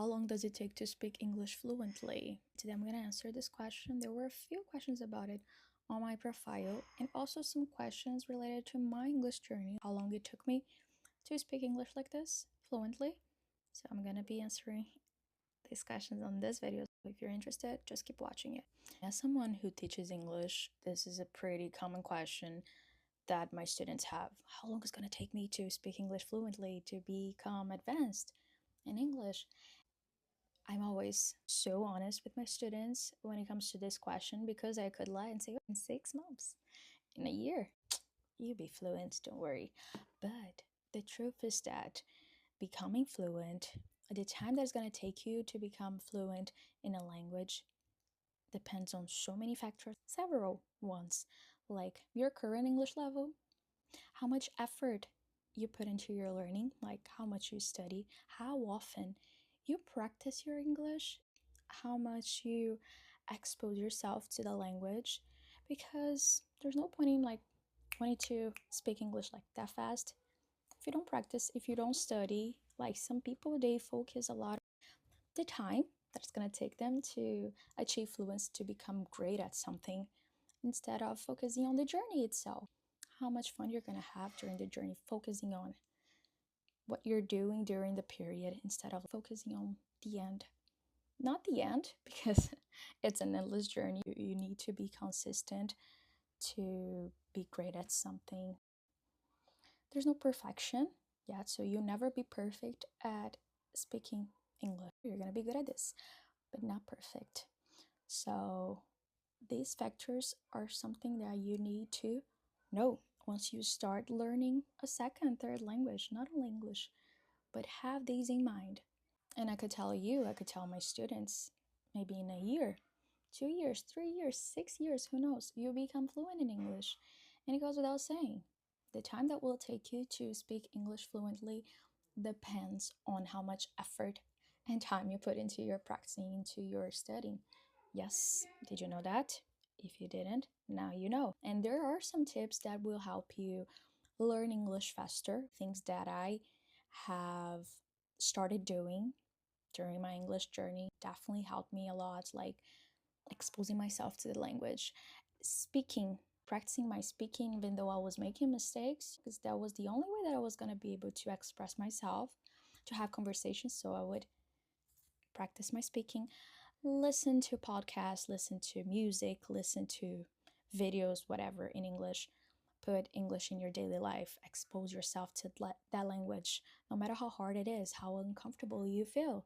How long does it take to speak English fluently? Today I'm going to answer this question. There were a few questions about it on my profile and also some questions related to my English journey, how long it took me to speak English like this fluently. So I'm going to be answering these questions on this video. If you're interested, just keep watching it. As someone who teaches English, this is a pretty common question that my students have. How long is it going to take me to speak English fluently, to become advanced in English? I'm always so honest with my students when it comes to this question because I could lie and say, in 6 months, in a year, you'll be fluent, don't worry. But the truth is that becoming fluent, the time that it's going to take you to become fluent in a language depends on so many factors, several ones, like your current English level, how much effort you put into your learning, like how much you study, how often you practice your English, how much you expose yourself to the language, because there's no point in like wanting to speak English like that fast if you don't practice, if you don't study. Like some people, they focus a lot the time that it's going to take them to achieve fluency, to become great at something, instead of focusing on the journey itself, how much fun you're going to have during the journey, focusing on what you're doing during the period instead of focusing on the end. Not the end, because it's an endless journey. You need to be consistent to be great at something. There's no perfection yet, so you'll never be perfect at speaking English. You're going to be good at this, but not perfect. So these factors are something that you need to know once you start learning a second, third language, not only English, but have these in mind. And I could tell my students, maybe in a year, 2 years, 3 years, 6 years, who knows, you'll become fluent in English. And it goes without saying, the time that will take you to speak English fluently depends on how much effort and time you put into your practicing, into your studying. Yes, did you know that? If you didn't, now you know. And there are some tips that will help you learn English faster, things that I have started doing during my English journey definitely helped me a lot, like exposing myself to the language, speaking, practicing my speaking, even though I was making mistakes, because that was the only way that I was going to be able to express myself, to have conversations. So I would practice my speaking, listen to podcasts, listen to music, listen to videos, whatever in English. Put English in your daily life, expose yourself to that language, no matter how hard it is, how uncomfortable you feel.